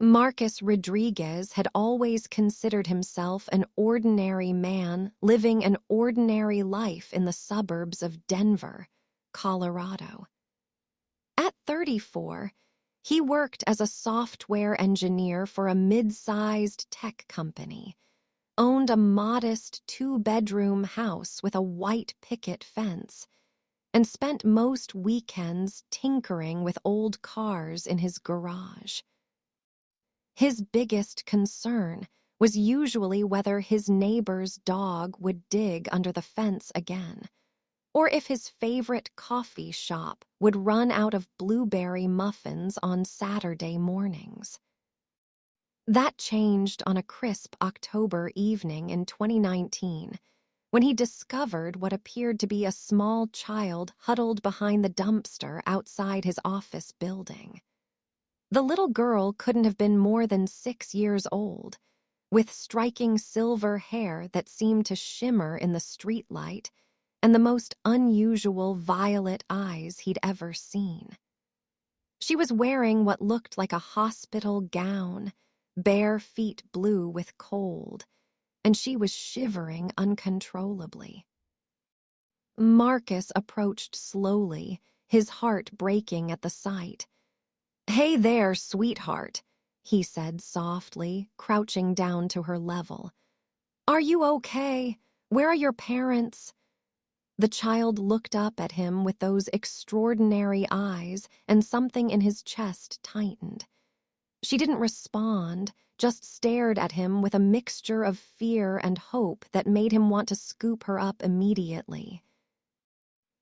Marcus Rodriguez had always considered himself an ordinary man living an ordinary life in the suburbs of Denver, Colorado. At 34, he worked as a software engineer for a mid-sized tech company, owned a modest two-bedroom house with a white picket fence, and spent most weekends tinkering with old cars in his garage. His biggest concern was usually whether his neighbor's dog would dig under the fence again, or if his favorite coffee shop would run out of blueberry muffins on Saturday mornings. That changed on a crisp October evening in 2019, when he discovered what appeared to be a small child huddled behind the dumpster outside his office building. The little girl couldn't have been more than 6 years old, with striking silver hair that seemed to shimmer in the streetlight and the most unusual violet eyes he'd ever seen. She was wearing what looked like a hospital gown, bare feet blue with cold, and she was shivering uncontrollably. Marcus approached slowly, his heart breaking at the sight. "Hey there, sweetheart," he said softly, crouching down to her level. "Are you okay? Where are your parents?" The child looked up at him with those extraordinary eyes, and something in his chest tightened. She didn't respond, just stared at him with a mixture of fear and hope that made him want to scoop her up immediately.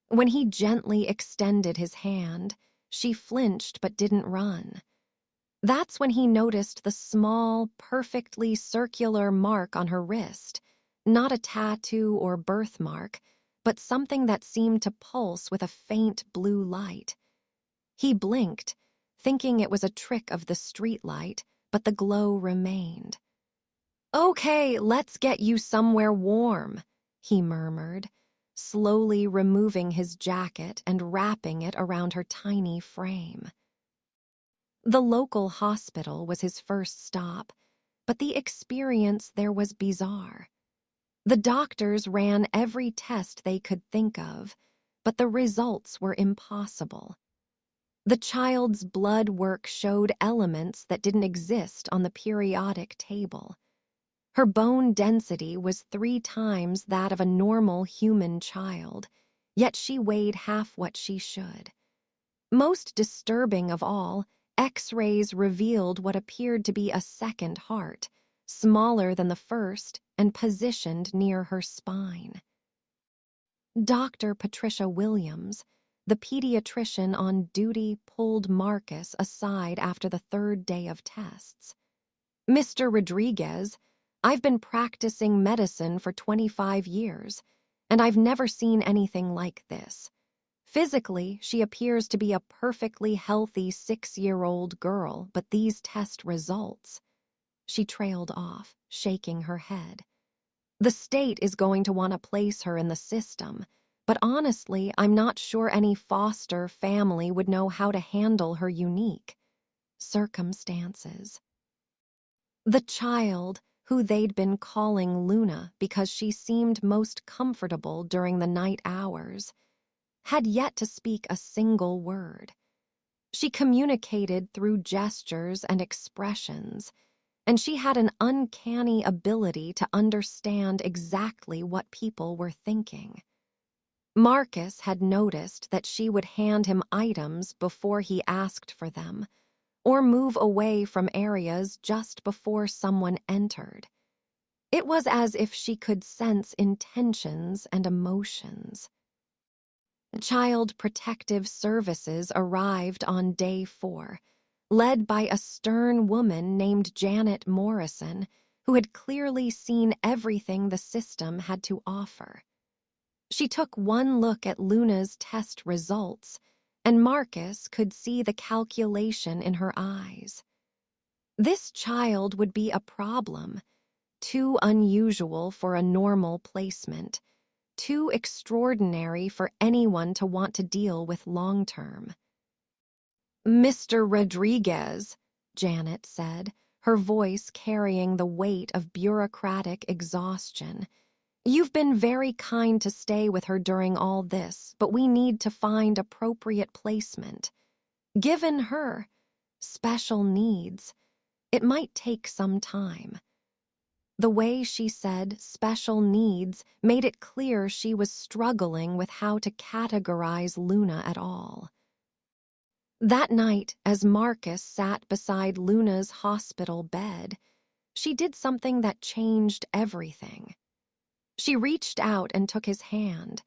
When he gently extended his hand, she flinched but didn't run. That's when he noticed the small, perfectly circular mark on her wrist, not a tattoo or birthmark, but something that seemed to pulse with a faint blue light. He blinked, thinking it was a trick of the streetlight, but the glow remained. "Okay, let's get you somewhere warm," he murmured, slowly removing his jacket and wrapping it around her tiny frame. The local hospital was his first stop, but the experience there was bizarre. The doctors ran every test they could think of, but the results were impossible. The child's blood work showed elements that didn't exist on the periodic table. Her bone density was 3 times that of a normal human child, yet she weighed half what she should. Most disturbing of all, X-rays revealed what appeared to be a second heart, smaller than the first and positioned near her spine. Dr. Patricia Williams, the pediatrician on duty, pulled Marcus aside after the 3rd day of tests. "Mr. Rodriguez, I've been practicing medicine for 25 years, and I've never seen anything like this. Physically, she appears to be a perfectly healthy 6-year-old girl, but these test results..." She trailed off, shaking her head. "The state is going to want to place her in the system, but honestly, I'm not sure any foster family would know how to handle her unique circumstances." The child, who they'd been calling Luna because she seemed most comfortable during the night hours, had yet to speak a single word. She communicated through gestures and expressions, and she had an uncanny ability to understand exactly what people were thinking. Marcus had noticed that she would hand him items before he asked for them, or move away from areas just before someone entered. It was as if she could sense intentions and emotions. Child Protective Services arrived on day 4, led by a stern woman named Janet Morrison, who had clearly seen everything the system had to offer. She took one look at Luna's test results, and Marcus could see the calculation in her eyes. This child would be a problem, too unusual for a normal placement, too extraordinary for anyone to want to deal with long-term. "Mr. Rodriguez," Janet said, her voice carrying the weight of bureaucratic exhaustion. You've been very kind to stay with her during all this, but we need to find appropriate placement. Given her special needs, it might take some time. The way she said special needs made it clear she was struggling with how to categorize Luna at all. That night, as Marcus sat beside Luna's hospital bed, she did something that changed everything. She reached out and took his hand,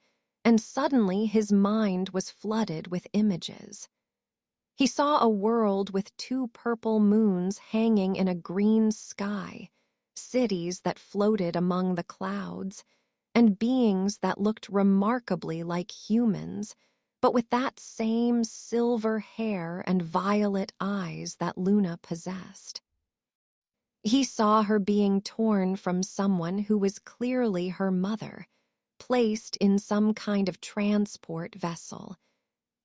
and suddenly his mind was flooded with images. He saw a world with 2 purple moons hanging in a green sky, cities that floated among the clouds, and beings that looked remarkably like humans, but with that same silver hair and violet eyes that Luna possessed. He saw her being torn from someone who was clearly her mother, placed in some kind of transport vessel,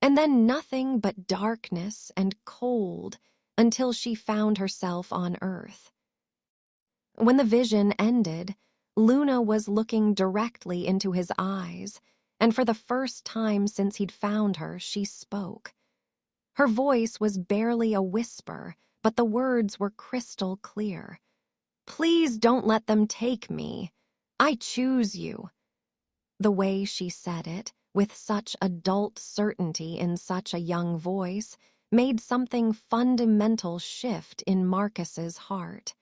and then nothing but darkness and cold until she found herself on Earth. When the vision ended, Luna was looking directly into his eyes, and for the first time since he'd found her, she spoke. Her voice was barely a whisper, but the words were crystal clear. "Please don't let them take me. I choose you." The way she said it, with such adult certainty in such a young voice, made something fundamental shift in Marcus's heart.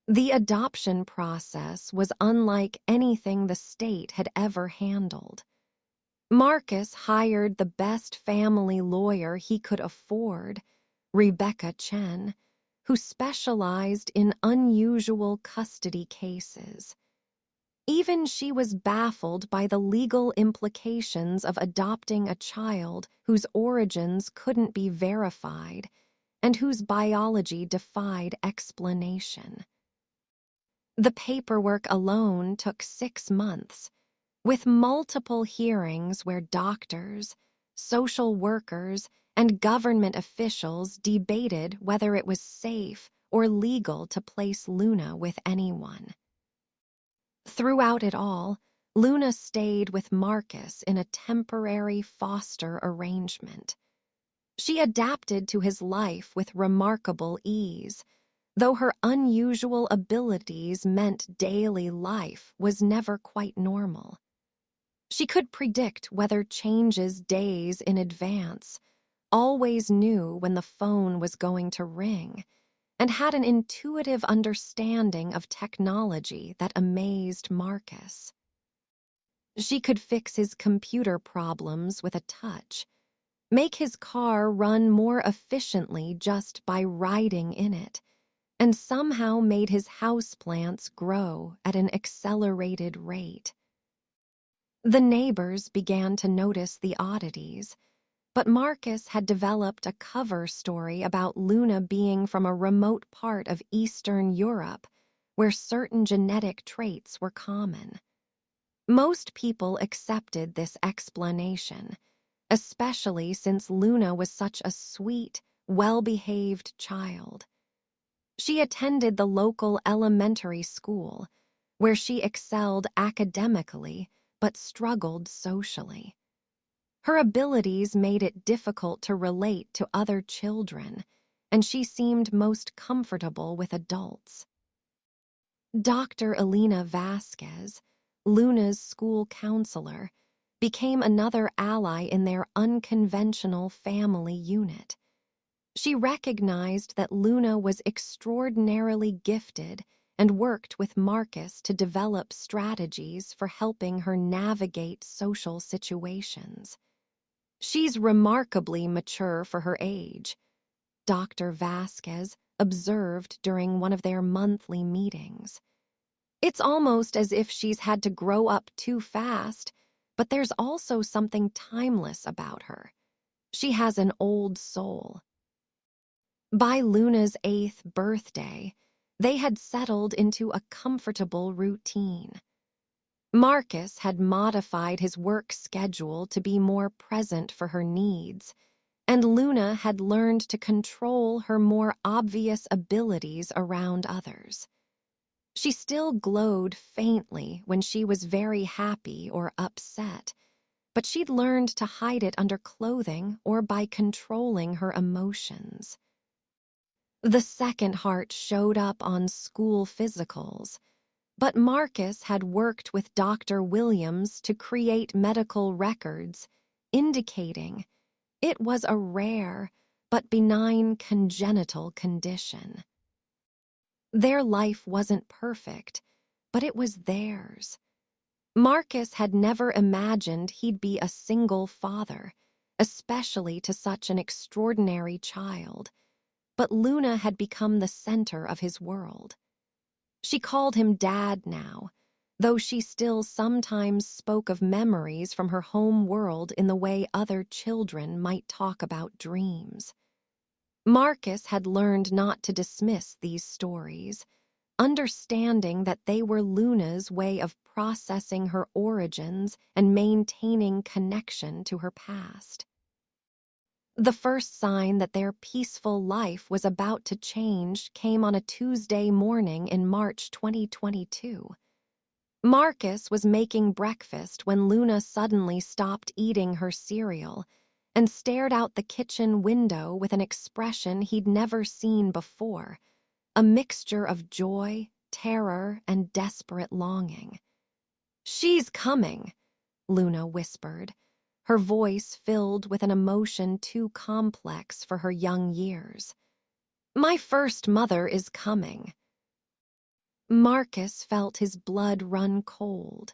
The adoption process was unlike anything the state had ever handled. Marcus hired the best family lawyer he could afford, Rebecca Chen, who specialized in unusual custody cases. Even she was baffled by the legal implications of adopting a child whose origins couldn't be verified and whose biology defied explanation. The paperwork alone took 6 months, with multiple hearings where doctors, social workers, and government officials debated whether it was safe or legal to place Luna with anyone. Throughout it all, Luna stayed with Marcus in a temporary foster arrangement. She adapted to his life with remarkable ease, though her unusual abilities meant daily life was never quite normal. She could predict weather changes days in advance, always knew when the phone was going to ring, and had an intuitive understanding of technology that amazed Marcus. She could fix his computer problems with a touch, make his car run more efficiently just by riding in it, and somehow made his houseplants grow at an accelerated rate. The neighbors began to notice the oddities, but Marcus had developed a cover story about Luna being from a remote part of Eastern Europe where certain genetic traits were common. Most people accepted this explanation, especially since Luna was such a sweet, well-behaved child. She attended the local elementary school, where she excelled academically but struggled socially. Her abilities made it difficult to relate to other children, and she seemed most comfortable with adults. Dr. Elena Vasquez, Luna's school counselor, became another ally in their unconventional family unit. She recognized that Luna was extraordinarily gifted and worked with Marcus to develop strategies for helping her navigate social situations. "She's remarkably mature for her age," Dr. Vasquez observed during one of their monthly meetings. "It's almost as if she's had to grow up too fast, but there's also something timeless about her. She has an old soul." By Luna's 8th birthday, they had settled into a comfortable routine. Marcus had modified his work schedule to be more present for her needs, and Luna had learned to control her more obvious abilities around others. She still glowed faintly when she was very happy or upset, but she'd learned to hide it under clothing or by controlling her emotions. The second heart showed up on school physicals, but Marcus had worked with Dr. Williams to create medical records indicating it was a rare but benign congenital condition. Their life wasn't perfect, but it was theirs. Marcus had never imagined he'd be a single father, especially to such an extraordinary child, but Luna had become the center of his world. She called him Dad now, though she still sometimes spoke of memories from her home world in the way other children might talk about dreams. Marcus had learned not to dismiss these stories, understanding that they were Luna's way of processing her origins and maintaining connection to her past. The first sign that their peaceful life was about to change came on a Tuesday morning in March 2022. Marcus was making breakfast when Luna suddenly stopped eating her cereal and stared out the kitchen window with an expression he'd never seen before, a mixture of joy, terror, and desperate longing. "She's coming," Luna whispered, her voice filled with an emotion too complex for her young years. "My first mother is coming." Marcus felt his blood run cold.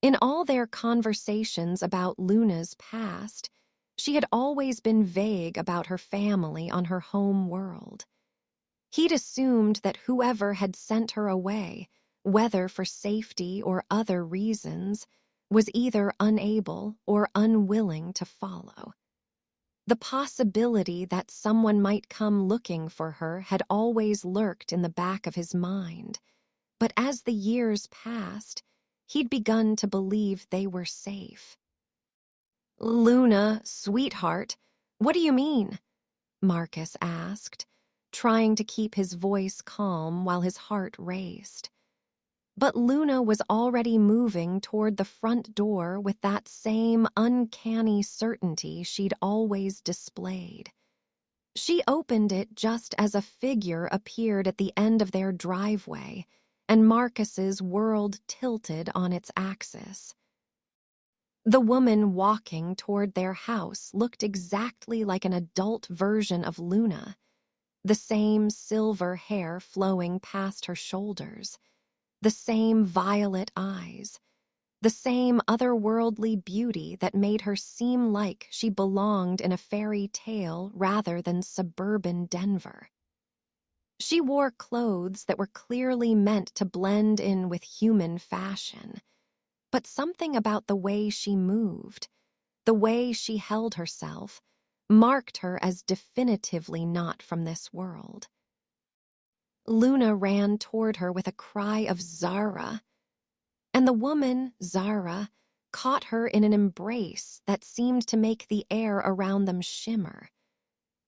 In all their conversations about Luna's past, she had always been vague about her family on her home world. He'd assumed that whoever had sent her away, whether for safety or other reasons, was either unable or unwilling to follow. The possibility that someone might come looking for her had always lurked in the back of his mind, but as the years passed, he'd begun to believe they were safe. "Luna, sweetheart, what do you mean?" Marcus asked, trying to keep his voice calm while his heart raced. But Luna was already moving toward the front door with that same uncanny certainty she'd always displayed. She opened it just as a figure appeared at the end of their driveway, and Marcus's world tilted on its axis. The woman walking toward their house looked exactly like an adult version of Luna, the same silver hair flowing past her shoulders, the same violet eyes, the same otherworldly beauty that made her seem like she belonged in a fairy tale rather than suburban Denver. She wore clothes that were clearly meant to blend in with human fashion, but something about the way she moved, the way she held herself, marked her as definitively not from this world. Luna ran toward her with a cry of "Zara!" And the woman, Zara, caught her in an embrace that seemed to make the air around them shimmer.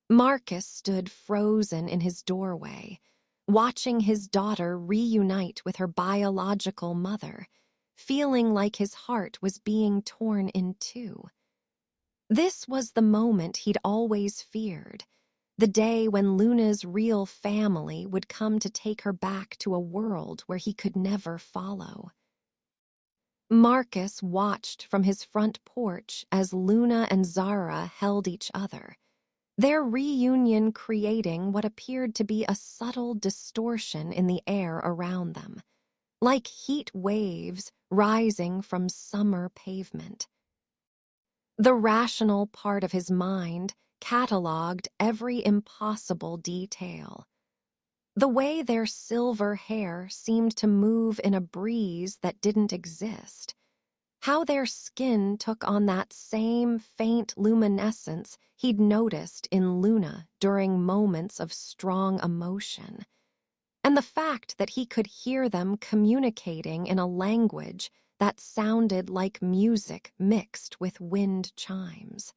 Marcus stood frozen in his doorway, watching his daughter reunite with her biological mother, feeling like his heart was being torn in two. This was the moment he'd always feared, the day when Luna's real family would come to take her back to a world where he could never follow. Marcus watched from his front porch as Luna and Zara held each other, their reunion creating what appeared to be a subtle distortion in the air around them, like heat waves rising from summer pavement. The rational part of his mind cataloged every impossible detail. The way their silver hair seemed to move in a breeze that didn't exist. How their skin took on that same faint luminescence he'd noticed in Luna during moments of strong emotion. And the fact that he could hear them communicating in a language that sounded like music mixed with wind chimes.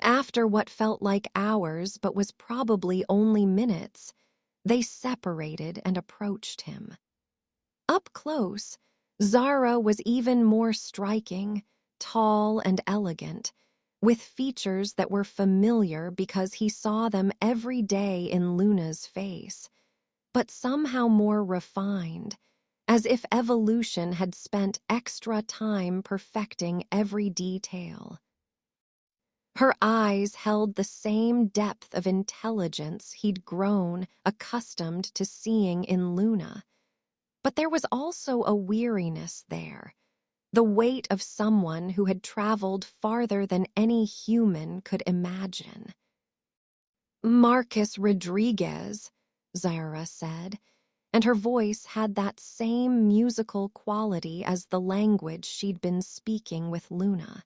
After what felt like hours but was probably only minutes, they separated and approached him. Up close, Zara was even more striking, tall and elegant, with features that were familiar because he saw them every day in Luna's face, but somehow more refined, as if evolution had spent extra time perfecting every detail. Her eyes held the same depth of intelligence he'd grown accustomed to seeing in Luna. But there was also a weariness there, the weight of someone who had traveled farther than any human could imagine. "Marcus Rodriguez," Zara said, and her voice had that same musical quality as the language she'd been speaking with Luna.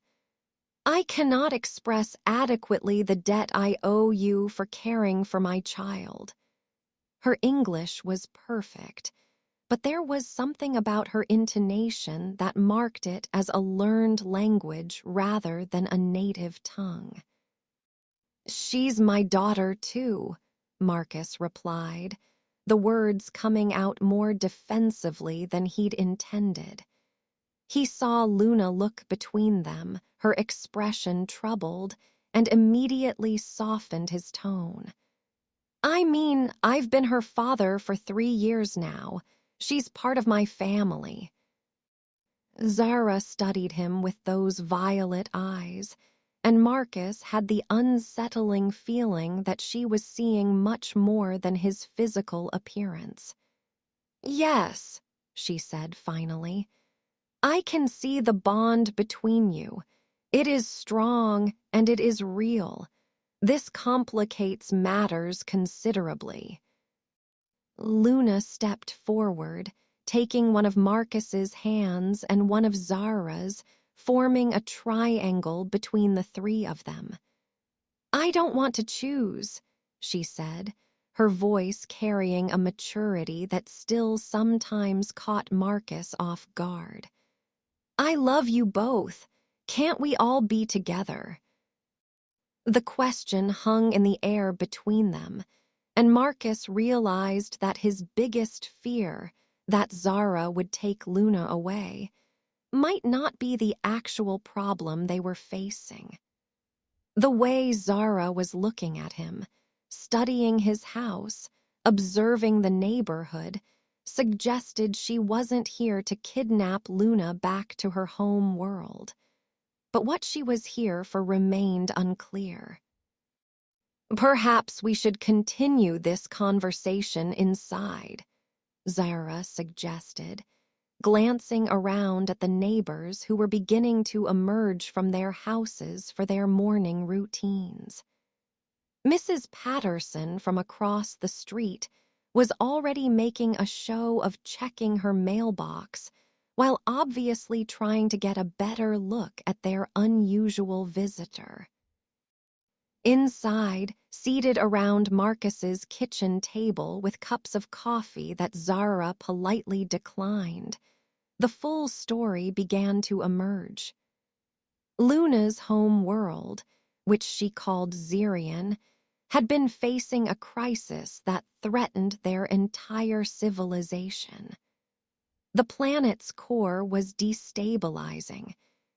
"I cannot express adequately the debt I owe you for caring for my child." Her English was perfect, but there was something about her intonation that marked it as a learned language rather than a native tongue. "She's my daughter, too," Marcus replied, the words coming out more defensively than he'd intended. He saw Luna look between them, her expression troubled, and immediately softened his tone. "I mean, I've been her father for 3 years now. She's part of my family." Zara studied him with those violet eyes, and Marcus had the unsettling feeling that she was seeing much more than his physical appearance. "Yes," she said finally. "I can see the bond between you. It is strong and it is real. This complicates matters considerably." Luna stepped forward, taking one of Marcus's hands and one of Zara's, forming a triangle between the three of them. "I don't want to choose," she said, her voice carrying a maturity that still sometimes caught Marcus off guard. "I love you both. Can't we all be together?" The question hung in the air between them, and Marcus realized that his biggest fear, that Zara would take Luna away, might not be the actual problem they were facing. The way Zara was looking at him, studying his house, observing the neighborhood, suggested she wasn't here to kidnap Luna back to her home world. But what she was here for remained unclear. "Perhaps we should continue this conversation inside," Zara suggested, glancing around at the neighbors who were beginning to emerge from their houses for their morning routines. Mrs. Patterson from across the street was already making a show of checking her mailbox while obviously trying to get a better look at their unusual visitor. Inside, seated around Marcus's kitchen table with cups of coffee that Zara politely declined, the full story began to emerge. Luna's home world, which she called Zirian, had been facing a crisis that threatened their entire civilization. The planet's core was destabilizing,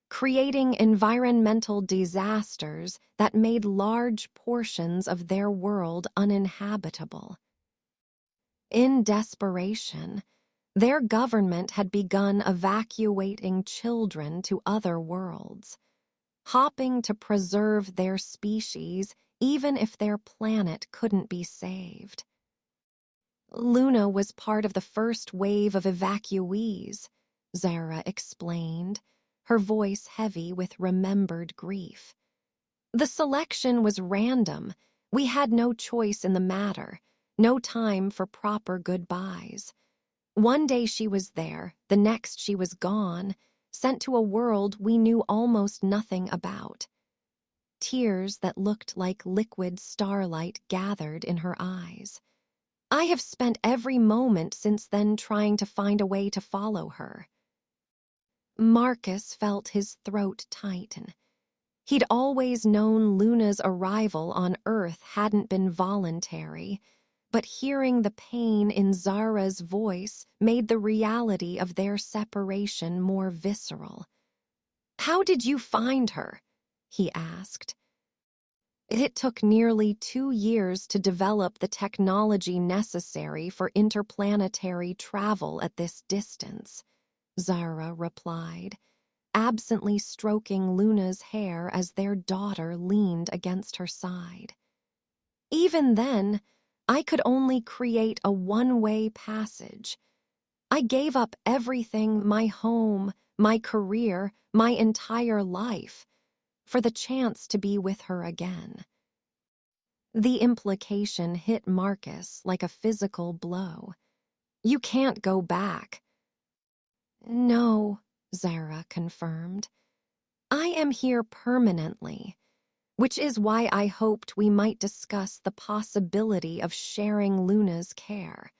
creating environmental disasters that made large portions of their world uninhabitable. In desperation, their government had begun evacuating children to other worlds, hoping to preserve their species even if their planet couldn't be saved. Luna was part of the first wave of evacuees, Zara explained, her voice heavy with remembered grief. "The selection was random. We had no choice in the matter, no time for proper goodbyes. One day she was there, the next she was gone, sent to a world we knew almost nothing about." Tears that looked like liquid starlight gathered in her eyes. "I have spent every moment since then trying to find a way to follow her." Marcus felt his throat tighten. He'd always known Luna's arrival on Earth hadn't been voluntary, but hearing the pain in Zara's voice made the reality of their separation more visceral. "How did you find her?" he asked. "It took nearly 2 years to develop the technology necessary for interplanetary travel at this distance," Zara replied, absently stroking Luna's hair as their daughter leaned against her side. "Even then, I could only create a one-way passage. I gave up everything, my home, my career, my entire life, for the chance to be with her again." The implication hit Marcus like a physical blow. "You can't go back." "No," Zara confirmed. "I am here permanently, which is why I hoped we might discuss the possibility of sharing Luna's care.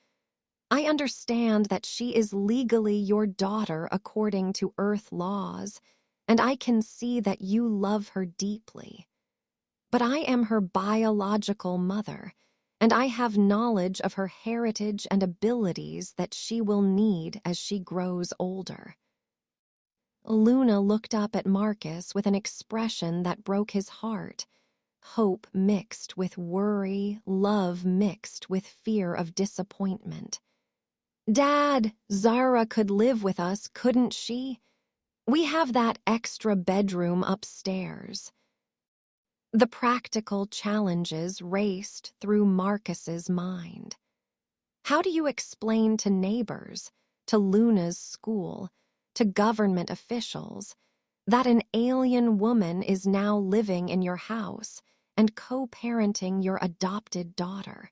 I understand that she is legally your daughter according to Earth laws, and I can see that you love her deeply. But I am her biological mother, and I have knowledge of her heritage and abilities that she will need as she grows older." Luna looked up at Marcus with an expression that broke his heart. Hope mixed with worry, love mixed with fear of disappointment. "Dad, Zara could live with us, couldn't she? We have that extra bedroom upstairs." The practical challenges raced through Marcus's mind. How do you explain to neighbors, to Luna's school, to government officials, that an alien woman is now living in your house and co-parenting your adopted daughter?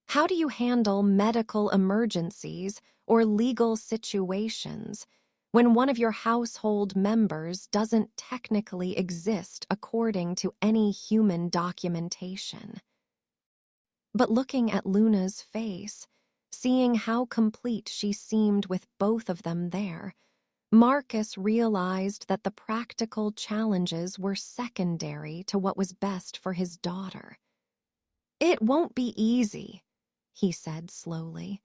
How do you handle medical emergencies or legal situations when one of your household members doesn't technically exist according to any human documentation? But looking at Luna's face, seeing how complete she seemed with both of them there, Marcus realized that the practical challenges were secondary to what was best for his daughter. "It won't be easy," he said slowly.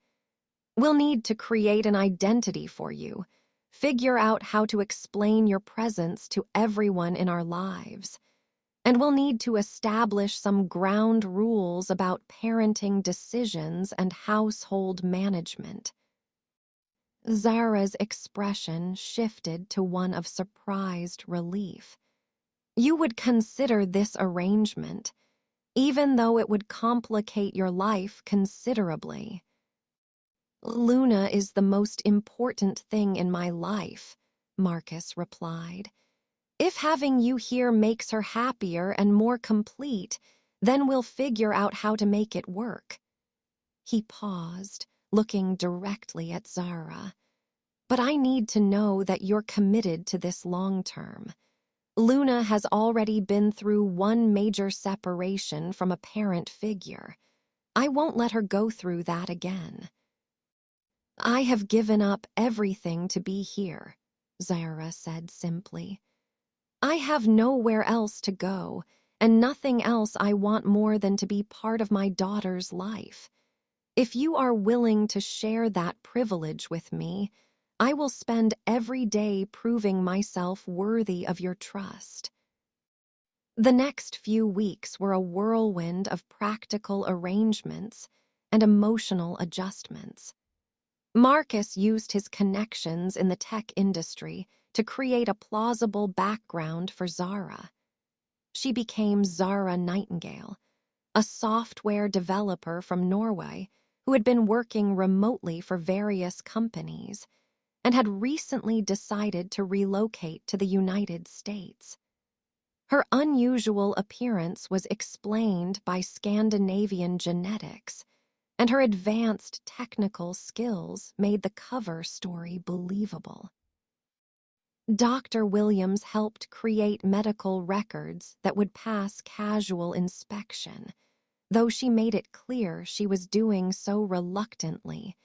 "We'll need to create an identity for you, figure out how to explain your presence to everyone in our lives, and we'll need to establish some ground rules about parenting decisions and household management." Zara's expression shifted to one of surprised relief. "You would consider this arrangement, even though it would complicate your life considerably." "Luna is the most important thing in my life," Marcus replied. "If having you here makes her happier and more complete, then we'll figure out how to make it work." He paused, looking directly at Zara. "But I need to know that you're committed to this long term. Luna has already been through one major separation from a parent figure. I won't let her go through that again." "I have given up everything to be here," Zara said simply. "I have nowhere else to go, and nothing else I want more than to be part of my daughter's life. If you are willing to share that privilege with me, I will spend every day proving myself worthy of your trust." The next few weeks were a whirlwind of practical arrangements and emotional adjustments. Marcus used his connections in the tech industry to create a plausible background for Zara. She became Zara Nightingale, a software developer from Norway who had been working remotely for various companies and had recently decided to relocate to the United States. Her unusual appearance was explained by Scandinavian genetics, and her advanced technical skills made the cover story believable. Dr. Williams helped create medical records that would pass casual inspection, though she made it clear she was doing so reluctantly,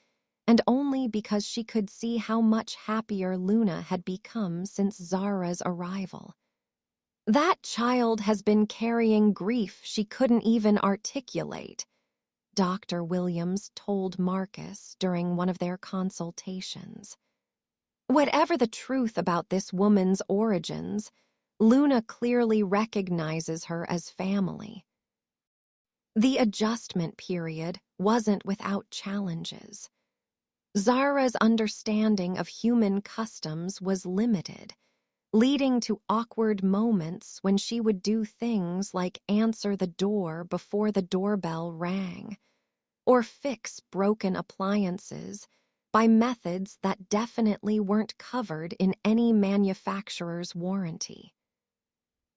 and only because she could see how much happier Luna had become since Zara's arrival. That child has been carrying grief she couldn't even articulate, Dr. Williams told Marcus during one of their consultations. Whatever the truth about this woman's origins, Luna clearly recognizes her as family. The adjustment period wasn't without challenges. Zara's understanding of human customs was limited, leading to awkward moments when she would do things like answer the door before the doorbell rang, or fix broken appliances by methods that definitely weren't covered in any manufacturer's warranty.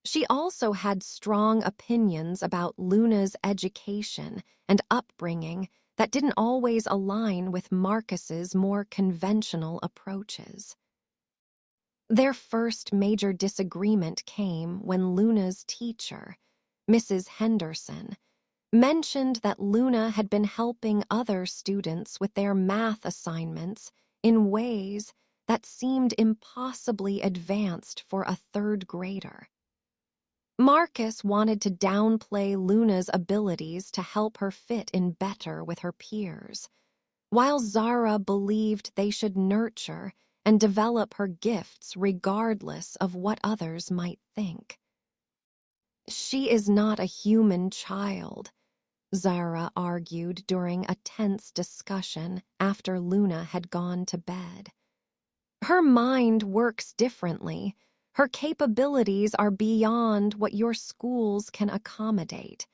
She also had strong opinions about Luna's education and upbringing that didn't always align with Marcus's more conventional approaches. Their first major disagreement came when Luna's teacher, Mrs. Henderson, mentioned that Luna had been helping other students with their math assignments in ways that seemed impossibly advanced for a third grader. Marcus wanted to downplay Luna's abilities to help her fit in better with her peers, while Zara believed they should nurture and develop her gifts regardless of what others might think. She is not a human child, Zara argued during a tense discussion after Luna had gone to bed. Her mind works differently. Her capabilities are beyond what your schools can accommodate.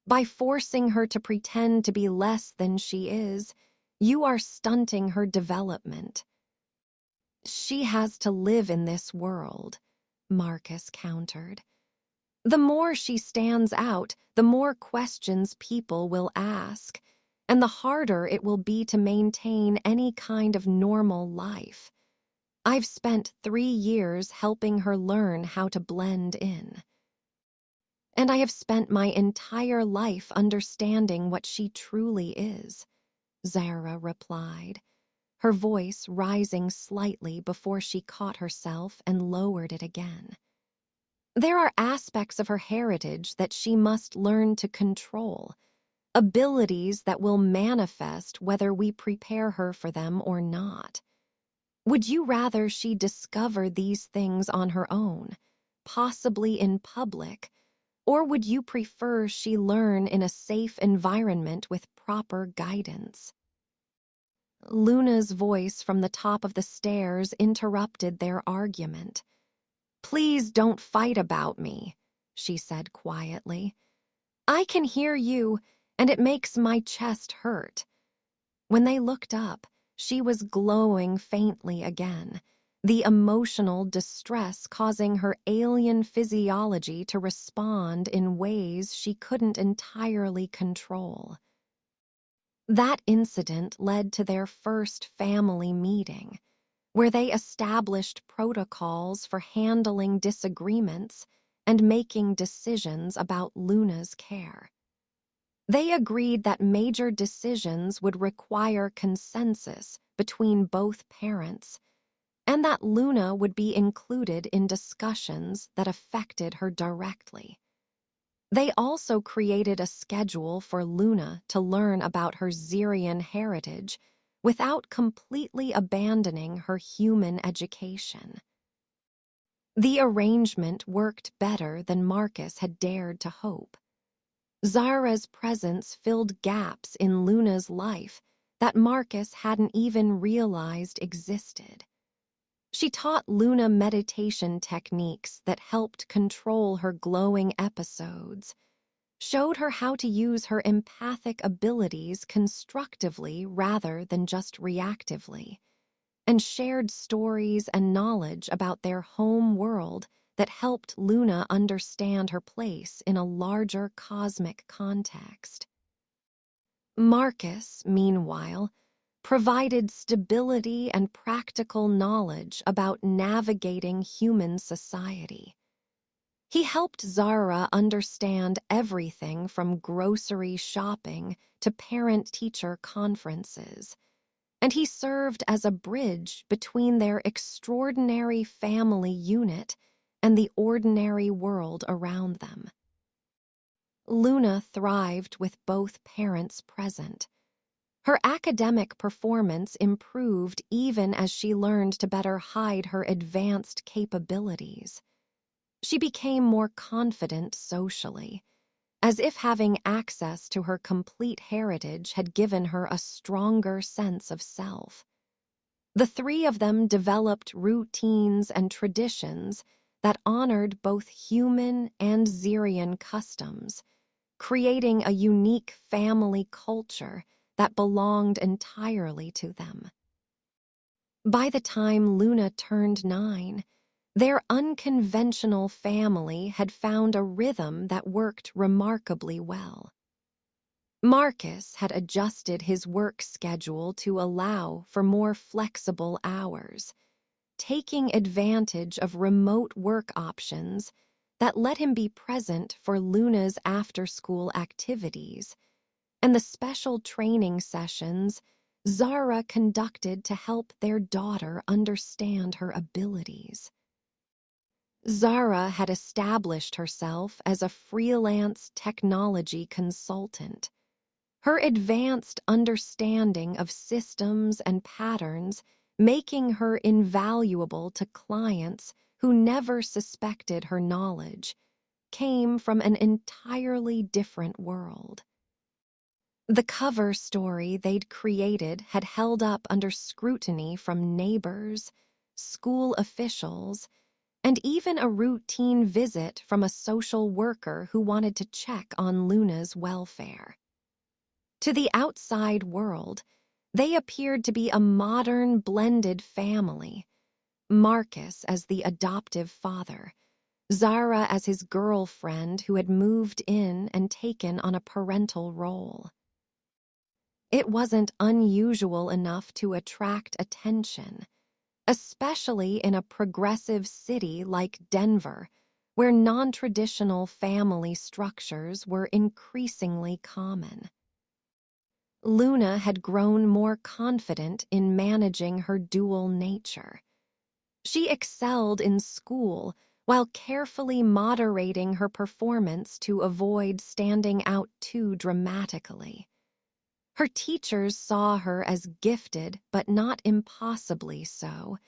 By forcing her to pretend to be less than she is, you are stunting her development. She has to live in this world, Marcus countered. The more she stands out, the more questions people will ask, and the harder it will be to maintain any kind of normal life. I've spent 3 years helping her learn how to blend in. And I have spent my entire life understanding what she truly is, Zara replied, her voice rising slightly before she caught herself and lowered it again. There are aspects of her heritage that she must learn to control, abilities that will manifest whether we prepare her for them or not. Would you rather she discover these things on her own, possibly in public, or would you prefer she learn in a safe environment with proper guidance? Luna's voice from the top of the stairs interrupted their argument. "Please don't fight about me," she said quietly. "I can hear you, and it makes my chest hurt." When they looked up, she was glowing faintly again, the emotional distress causing her alien physiology to respond in ways she couldn't entirely control. That incident led to their first family meeting, where they established protocols for handling disagreements and making decisions about Luna's care. They agreed that major decisions would require consensus between both parents, and that Luna would be included in discussions that affected her directly. They also created a schedule for Luna to learn about her Xerian heritage without completely abandoning her human education. The arrangement worked better than Marcus had dared to hope. Zara's presence filled gaps in Luna's life that Marcus hadn't even realized existed. She taught Luna meditation techniques that helped control her glowing episodes, showed her how to use her empathic abilities constructively rather than just reactively, and shared stories and knowledge about their home world that helped Luna understand her place in a larger cosmic context. Marcus, meanwhile, provided stability and practical knowledge about navigating human society. He helped Zara understand everything from grocery shopping to parent-teacher conferences, and he served as a bridge between their extraordinary family unit and the ordinary world around them. Luna thrived with both parents present. Her academic performance improved even as she learned to better hide her advanced capabilities. She became more confident socially, as if having access to her complete heritage had given her a stronger sense of self. The three of them developed routines and traditions that honored both human and Xerian customs, creating a unique family culture that belonged entirely to them. By the time Luna turned 9, their unconventional family had found a rhythm that worked remarkably well. Marcus had adjusted his work schedule to allow for more flexible hours, taking advantage of remote work options that let him be present for Luna's after-school activities and the special training sessions Zara conducted to help their daughter understand her abilities. Zara had established herself as a freelance technology consultant. Her advanced understanding of systems and patterns making her invaluable to clients who never suspected her knowledge, came from an entirely different world. The cover story they'd created had held up under scrutiny from neighbors, school officials, and even a routine visit from a social worker who wanted to check on Luna's welfare. To the outside world, they appeared to be a modern blended family, Marcus as the adoptive father, Zara as his girlfriend who had moved in and taken on a parental role. It wasn't unusual enough to attract attention, especially in a progressive city like Denver, where non-traditional family structures were increasingly common. Luna had grown more confident in managing her dual nature. She excelled in school while carefully moderating her performance to avoid standing out too dramatically. Her teachers saw her as gifted but not impossibly so,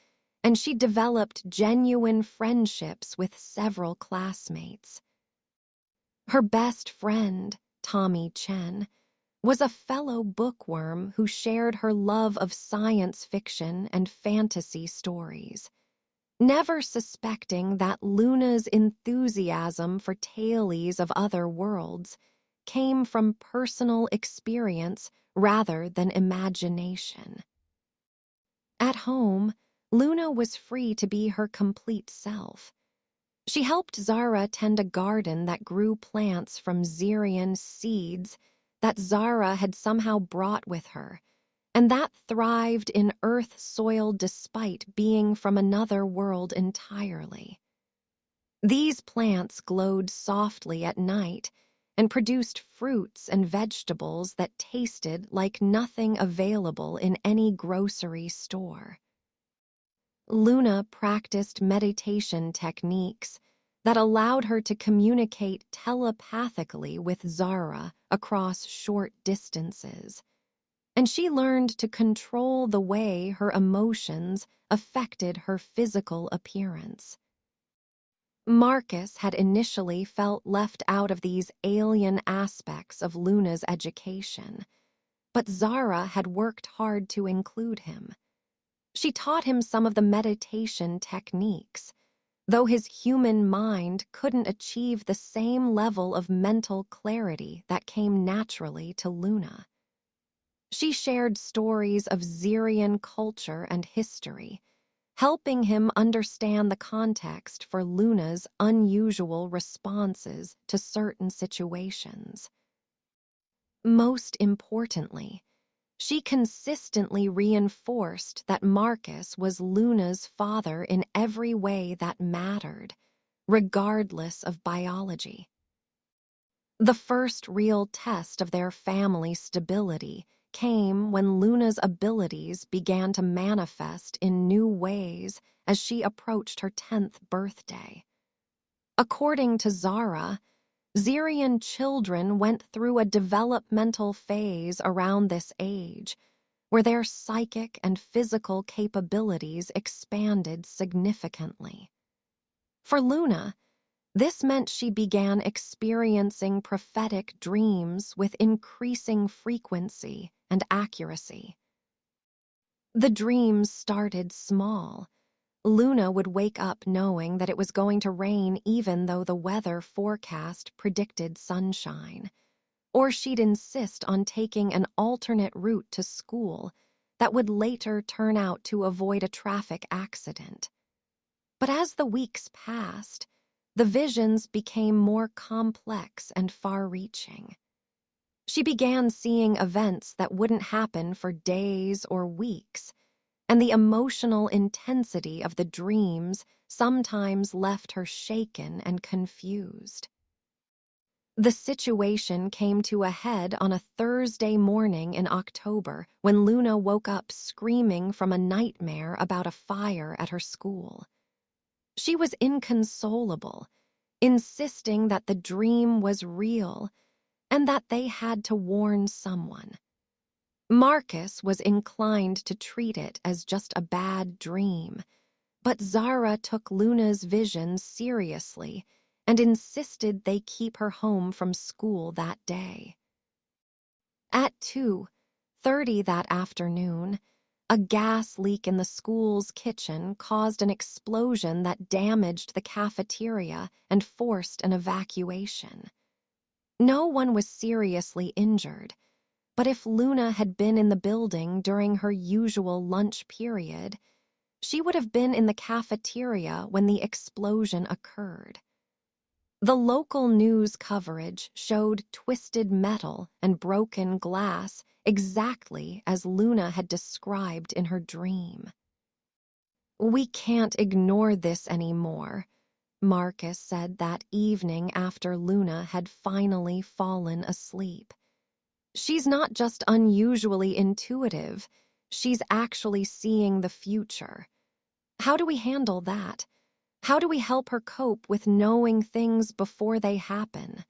and she developed genuine friendships with several classmates. Her best friend, Tommy Chen, was a fellow bookworm who shared her love of science fiction and fantasy stories, never suspecting that Luna's enthusiasm for tales of other worlds came from personal experience rather than imagination. At home, Luna was free to be her complete self. She helped Zara tend a garden that grew plants from Xerian seeds that Zara had somehow brought with her, and that thrived in earth soil despite being from another world entirely. These plants glowed softly at night and produced fruits and vegetables that tasted like nothing available in any grocery store. Luna practiced meditation techniques that allowed her to communicate telepathically with Zara across short distances, and she learned to control the way her emotions affected her physical appearance. Marcus had initially felt left out of these alien aspects of Luna's education, but Zara had worked hard to include him. She taught him some of the meditation techniques, though his human mind couldn't achieve the same level of mental clarity that came naturally to Luna. She shared stories of Xerian culture and history, helping him understand the context for Luna's unusual responses to certain situations. Most importantly, she consistently reinforced that Marcus was Luna's father in every way that mattered, regardless of biology. The first real test of their family stability came when Luna's abilities began to manifest in new ways as she approached her 10th birthday. According to Zara, Xerian children went through a developmental phase around this age, where their psychic and physical capabilities expanded significantly. For Luna, this meant she began experiencing prophetic dreams with increasing frequency and accuracy. The dreams started small. Luna would wake up knowing that it was going to rain even though the weather forecast predicted sunshine. Or she'd insist on taking an alternate route to school that would later turn out to avoid a traffic accident. But as the weeks passed, the visions became more complex and far-reaching. She began seeing events that wouldn't happen for days or weeks, and the emotional intensity of the dreams sometimes left her shaken and confused. The situation came to a head on a Thursday morning in October when Luna woke up screaming from a nightmare about a fire at her school. She was inconsolable, insisting that the dream was real and that they had to warn someone. Marcus was inclined to treat it as just a bad dream, but Zara took Luna's visions seriously and insisted they keep her home from school that day. At 2:30 that afternoon, a gas leak in the school's kitchen caused an explosion that damaged the cafeteria and forced an evacuation. No one was seriously injured, but if Luna had been in the building during her usual lunch period, she would have been in the cafeteria when the explosion occurred. The local news coverage showed twisted metal and broken glass exactly as Luna had described in her dream. "We can't ignore this anymore," Marcus said that evening after Luna had finally fallen asleep. "She's not just unusually intuitive, she's actually seeing the future. How do we handle that? How do we help her cope with knowing things before they happen?"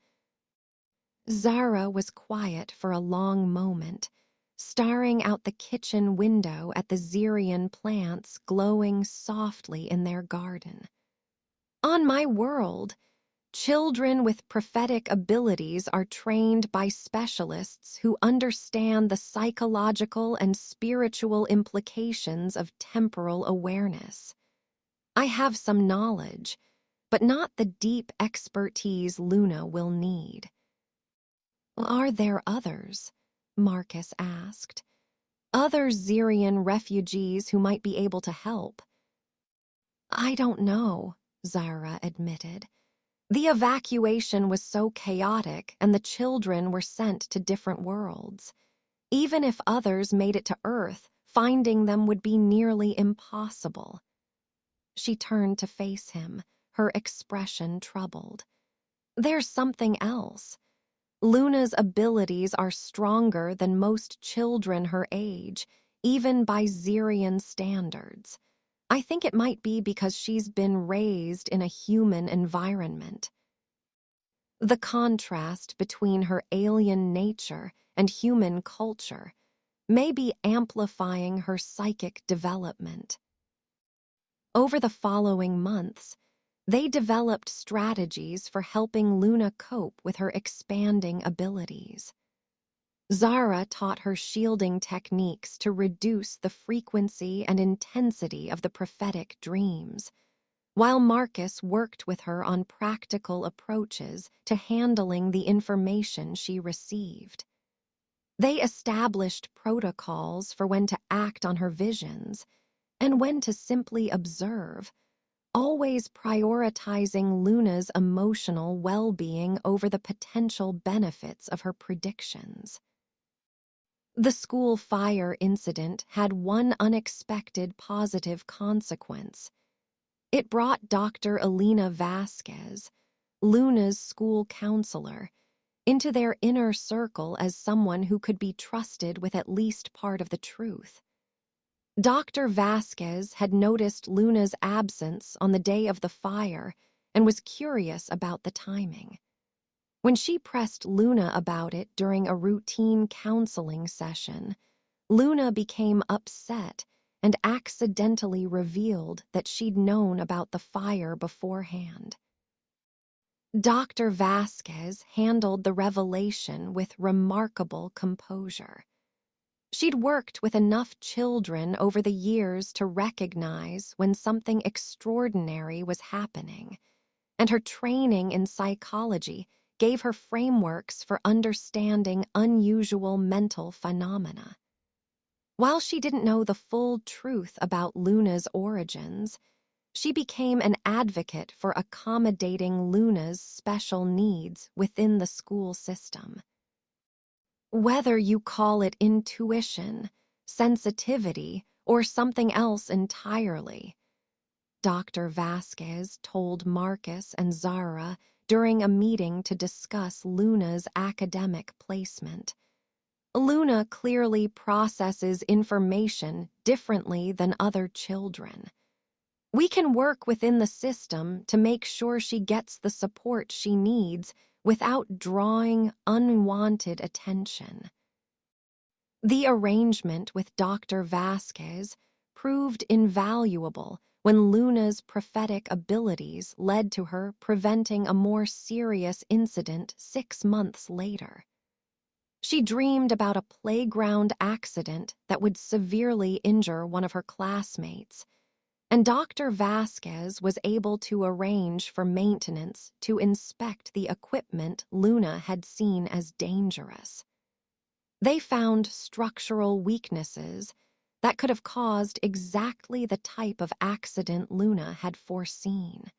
Zara was quiet for a long moment, staring out the kitchen window at the Xerian plants glowing softly in their garden. "On my world, children with prophetic abilities are trained by specialists who understand the psychological and spiritual implications of temporal awareness. I have some knowledge, but not the deep expertise Luna will need." "Are there others?" Marcus asked. "Other Xerian refugees who might be able to help?" "I don't know," Zara admitted. "The evacuation was so chaotic and the children were sent to different worlds. Even if others made it to Earth, finding them would be nearly impossible." She turned to face him, her expression troubled. "There's something else. Luna's abilities are stronger than most children her age, even by Xerian standards. I think it might be because she's been raised in a human environment. The contrast between her alien nature and human culture may be amplifying her psychic development." Over the following months, they developed strategies for helping Luna cope with her expanding abilities. Zara taught her shielding techniques to reduce the frequency and intensity of the prophetic dreams, while Marcus worked with her on practical approaches to handling the information she received. They established protocols for when to act on her visions and when to simply observe, always prioritizing Luna's emotional well-being over the potential benefits of her predictions. The school fire incident had one unexpected positive consequence. It brought Dr. Elena Vasquez, Luna's school counselor, into their inner circle as someone who could be trusted with at least part of the truth. Dr. Vasquez had noticed Luna's absence on the day of the fire and was curious about the timing. When she pressed Luna about it during a routine counseling session, Luna became upset and accidentally revealed that she'd known about the fire beforehand. Dr. Vasquez handled the revelation with remarkable composure. She'd worked with enough children over the years to recognize when something extraordinary was happening, and her training in psychology gave her frameworks for understanding unusual mental phenomena. While she didn't know the full truth about Luna's origins, she became an advocate for accommodating Luna's special needs within the school system. Whether you call it intuition, sensitivity, or something else entirely, Dr. Vasquez told Marcus and Zara during a meeting to discuss Luna's academic placement. Luna clearly processes information differently than other children. We can work within the system to make sure she gets the support she needs without drawing unwanted attention. The arrangement with Dr. Vasquez proved invaluable when Luna's prophetic abilities led to her preventing a more serious incident 6 months later. She dreamed about a playground accident that would severely injure one of her classmates, and Dr. Vasquez was able to arrange for maintenance to inspect the equipment Luna had seen as dangerous. They found structural weaknesses that could have caused exactly the type of accident Luna had foreseen.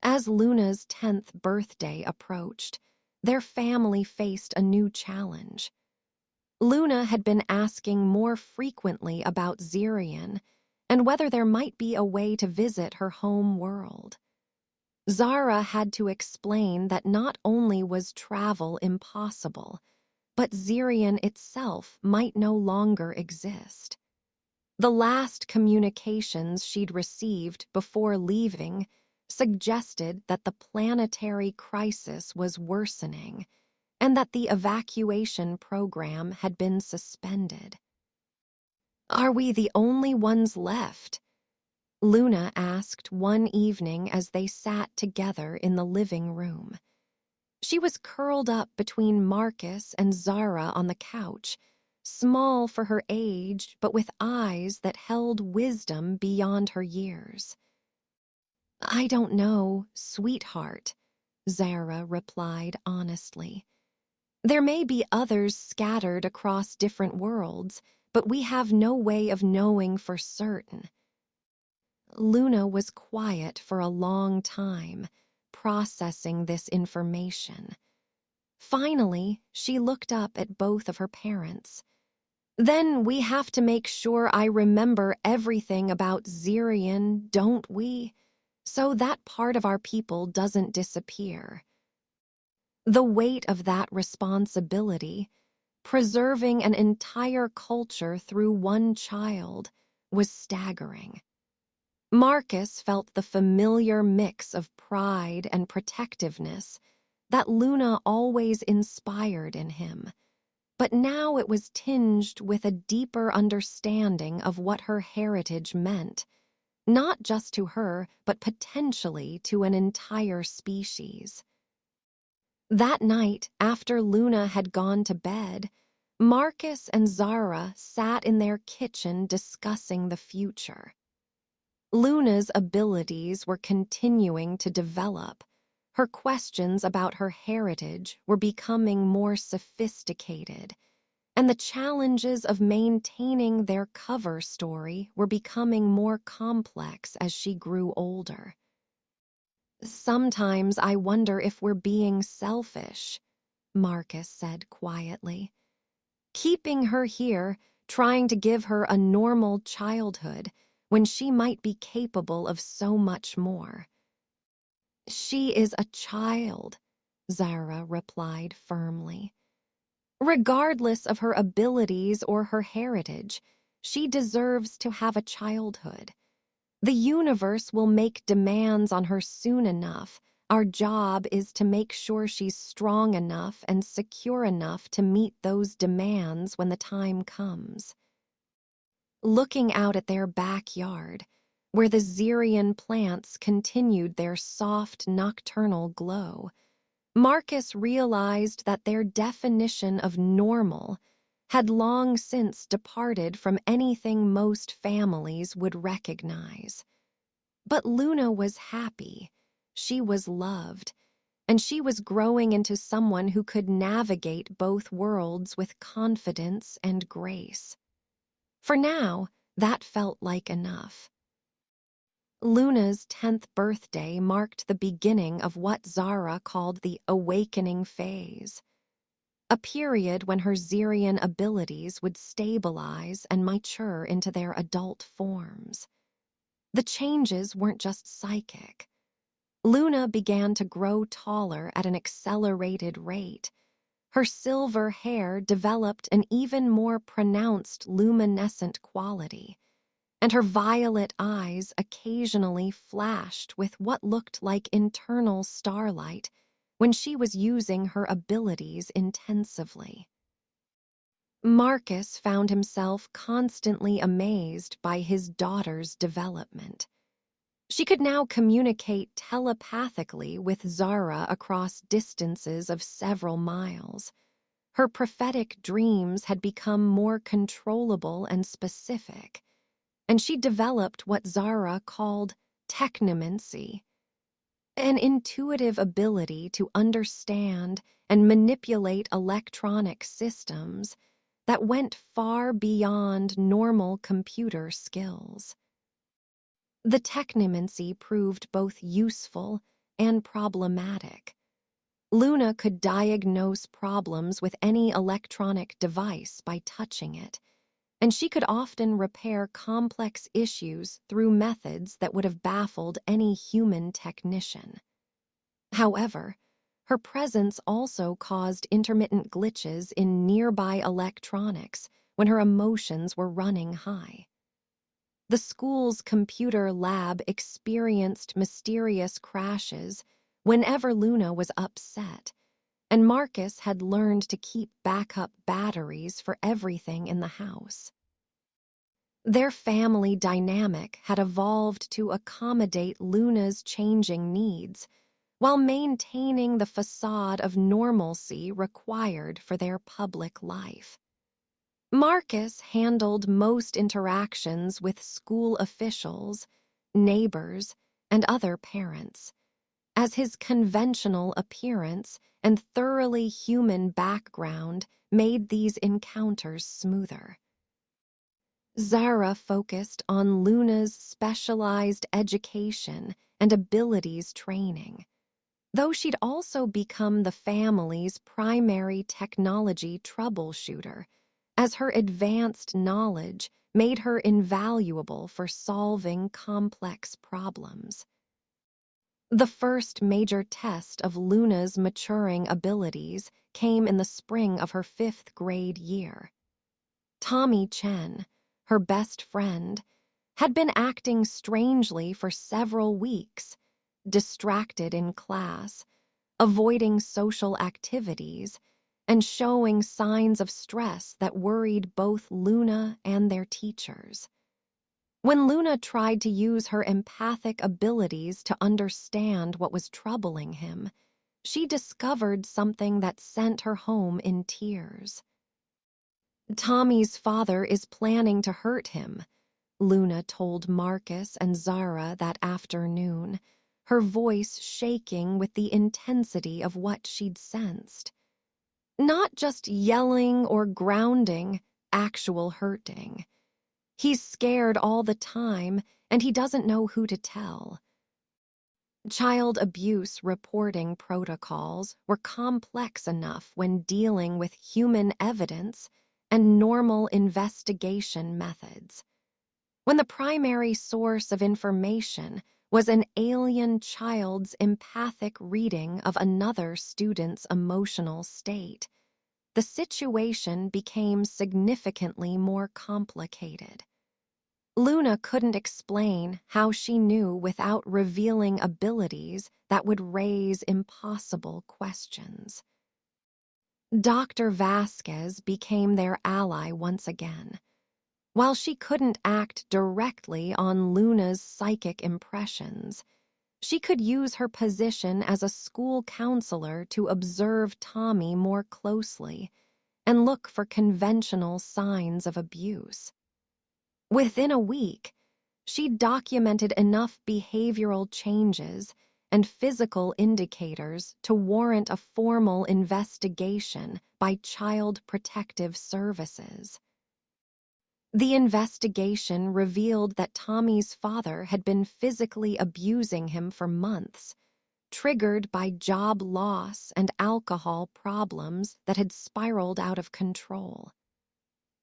As Luna's 10th birthday approached, their family faced a new challenge. Luna had been asking more frequently about Zirian and whether there might be a way to visit her home world. Zara had to explain that not only was travel impossible, but Zirian itself might no longer exist. The last communications she'd received before leaving suggested that the planetary crisis was worsening and that the evacuation program had been suspended. "Are we the only ones left?" Luna asked one evening as they sat together in the living room. She was curled up between Marcus and Zara on the couch, small for her age but with eyes that held wisdom beyond her years. "I don't know, sweetheart," Zara replied honestly. "There may be others scattered across different worlds, but we have no way of knowing for certain." Luna was quiet for a long time, processing this information. Finally, she looked up at both of her parents. "Then we have to make sure I remember everything about Zirian, don't we? So that part of our people doesn't disappear." The weight of that responsibility, preserving an entire culture through one child, was staggering. Marcus felt the familiar mix of pride and protectiveness that Luna always inspired in him, but now it was tinged with a deeper understanding of what her heritage meant, not just to her, but potentially to an entire species. That night, after Luna had gone to bed, Marcus and Zara sat in their kitchen discussing the future. Luna's abilities were continuing to develop. Her questions about her heritage were becoming more sophisticated, and the challenges of maintaining their cover story were becoming more complex as she grew older. "Sometimes I wonder if we're being selfish," Marcus said quietly. "Keeping her here, trying to give her a normal childhood, when she might be capable of so much more." "She is a child," Zara replied firmly. "Regardless of her abilities or her heritage, she deserves to have a childhood. The universe will make demands on her soon enough. Our job is to make sure she's strong enough and secure enough to meet those demands when the time comes. Looking out at their backyard, where the Xerian plants continued their soft nocturnal glow, Marcus realized that their definition of normal had long since departed from anything most families would recognize. But Luna was happy, she was loved, and she was growing into someone who could navigate both worlds with confidence and grace. For now, that felt like enough. Luna's 10th birthday marked the beginning of what Zara called the awakening phase, a period when her Xerian abilities would stabilize and mature into their adult forms. The changes weren't just psychic. Luna began to grow taller at an accelerated rate. Her silver hair developed an even more pronounced luminescent quality, and her violet eyes occasionally flashed with what looked like internal starlight when she was using her abilities intensively. Marcus found himself constantly amazed by his daughter's development. She could now communicate telepathically with Zara across distances of several miles. Her prophetic dreams had become more controllable and specific, and she developed what Zara called technomancy, an intuitive ability to understand and manipulate electronic systems that went far beyond normal computer skills. The technomancy proved both useful and problematic. Luna could diagnose problems with any electronic device by touching it, and she could often repair complex issues through methods that would have baffled any human technician. However, her presence also caused intermittent glitches in nearby electronics when her emotions were running high. The school's computer lab experienced mysterious crashes whenever Luna was upset, and Marcus had learned to keep backup batteries for everything in the house. Their family dynamic had evolved to accommodate Luna's changing needs, while maintaining the facade of normalcy required for their public life. Marcus handled most interactions with school officials, neighbors, and other parents, as his conventional appearance and thoroughly human background made these encounters smoother. Zara focused on Luna's specialized education and abilities training, though she'd also become the family's primary technology troubleshooter, as her advanced knowledge made her invaluable for solving complex problems. The first major test of Luna's maturing abilities came in the spring of her 5th grade year. Tommy Chen, her best friend, had been acting strangely for several weeks, distracted in class, avoiding social activities, and showing signs of stress that worried both Luna and their teachers. When Luna tried to use her empathic abilities to understand what was troubling him, she discovered something that sent her home in tears. Tommy's father is planning to hurt him, Luna told Marcus and Zara that afternoon, her voice shaking with the intensity of what she'd sensed. Not just yelling or grounding, actual hurting. He's scared all the time, and he doesn't know who to tell. Child abuse reporting protocols were complex enough when dealing with human evidence and normal investigation methods. When the primary source of information was an alien child's empathic reading of another student's emotional state, the situation became significantly more complicated. Luna couldn't explain how she knew without revealing abilities that would raise impossible questions. Dr. Vasquez became their ally once again. While she couldn't act directly on Luna's psychic impressions, she could use her position as a school counselor to observe Tommy more closely and look for conventional signs of abuse. Within a week, she documented enough behavioral changes and physical indicators to warrant a formal investigation by Child Protective Services. The investigation revealed that Tommy's father had been physically abusing him for months, triggered by job loss and alcohol problems that had spiraled out of control.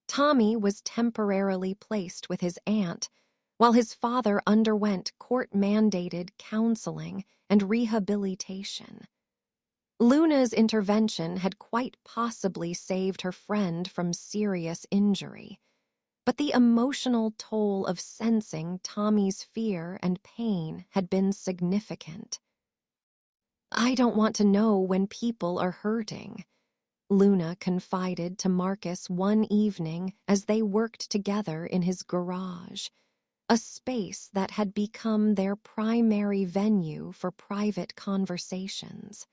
Tommy was temporarily placed with his aunt, while his father underwent court-mandated counseling and rehabilitation. Luna's intervention had quite possibly saved her friend from serious injury, but the emotional toll of sensing Tommy's fear and pain had been significant. "I don't want to know when people are hurting," Luna confided to Marcus one evening as they worked together in his garage, a space that had become their primary venue for private conversations.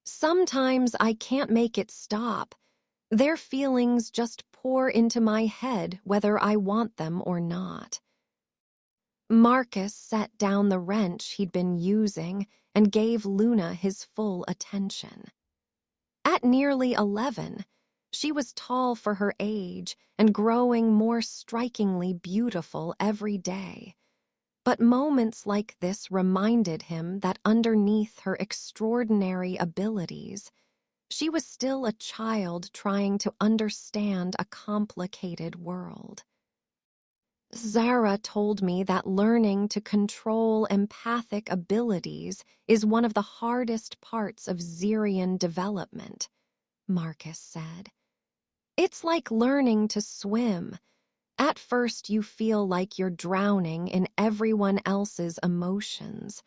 "Sometimes I can't make it stop. Their feelings just pour into my head whether I want them or not." Marcus set down the wrench he'd been using and gave Luna his full attention. At nearly 11, she was tall for her age and growing more strikingly beautiful every day. But moments like this reminded him that underneath her extraordinary abilities, she was still a child trying to understand a complicated world. "Zara told me that learning to control empathic abilities is one of the hardest parts of Zirian development," Marcus said. "It's like learning to swim. At first you feel like you're drowning in everyone else's emotions,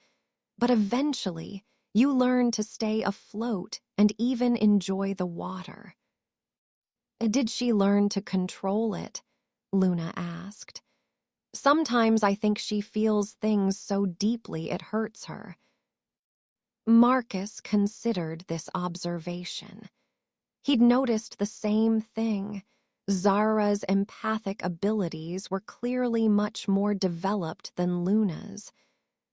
but eventually you learn to stay afloat and even enjoy the water." "Did she learn to control it?" Luna asked. "Sometimes I think she feels things so deeply it hurts her." Marcus considered this observation. He'd noticed the same thing. Zara's empathic abilities were clearly much more developed than Luna's,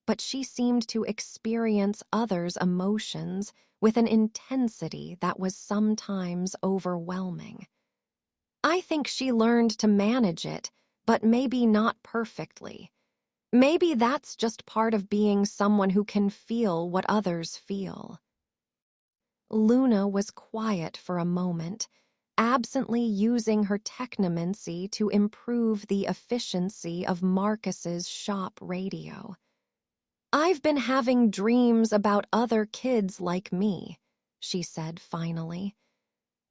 but she seemed to experience others' emotions with an intensity that was sometimes overwhelming. "I think she learned to manage it, but maybe not perfectly. Maybe that's just part of being someone who can feel what others feel." Luna was quiet for a moment, absently using her technomancy to improve the efficiency of Marcus's shop radio. "I've been having dreams about other kids like me," she said finally.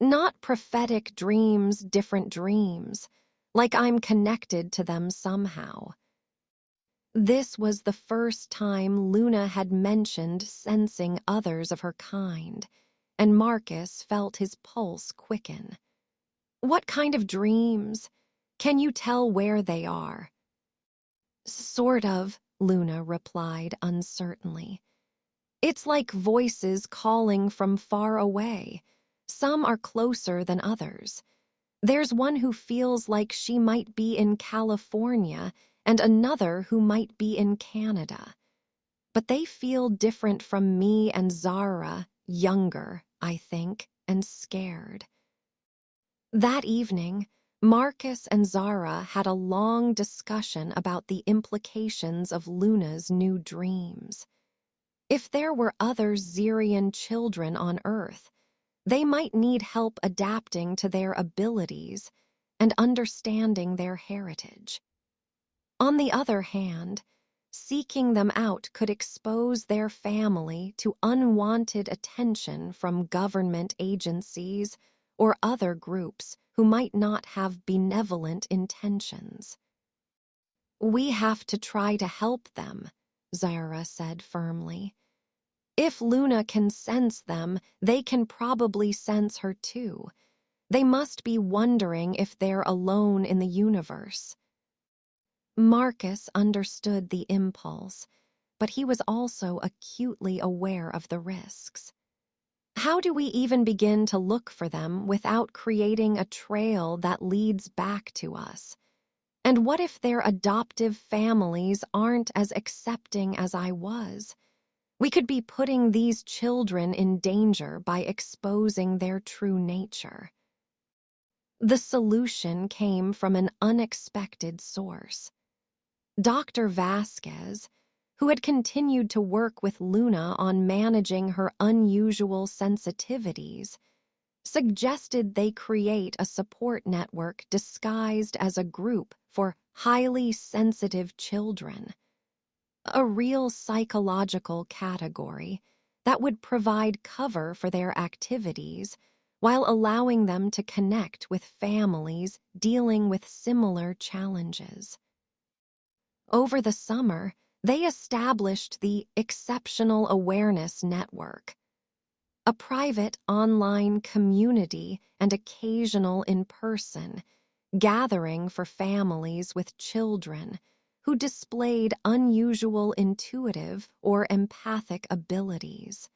"Not prophetic dreams, different dreams, like I'm connected to them somehow." This was the first time Luna had mentioned sensing others of her kind, and Marcus felt his pulse quicken. "What kind of dreams? Can you tell where they are?" "Sort of," Luna replied uncertainly. "It's like voices calling from far away. Some are closer than others. There's one who feels like she might be in California and another who might be in Canada. But they feel different from me and Zara, younger, I think, and scared." That evening, Marcus and Zara had a long discussion about the implications of Luna's new dreams. If there were other Zirian children on Earth, they might need help adapting to their abilities and understanding their heritage. On the other hand, seeking them out could expose their family to unwanted attention from government agencies or other groups who might not have benevolent intentions. We have to try to help them, Zyra said firmly. If Luna can sense them, they can probably sense her too. They must be wondering if they're alone in the universe. Marcus understood the impulse, but he was also acutely aware of the risks. How do we even begin to look for them without creating a trail that leads back to us? And what if their adoptive families aren't as accepting as I was? We could be putting these children in danger by exposing their true nature. The solution came from an unexpected source. Dr. Vasquez, who had continued to work with Luna on managing her unusual sensitivities, suggested they create a support network disguised as a group for highly sensitive children, a real psychological category that would provide cover for their activities while allowing them to connect with families dealing with similar challenges. Over the summer, they established the Exceptional Awareness Network, a private online community and occasional in-person gathering for families with children who displayed unusual intuitive or empathic abilities.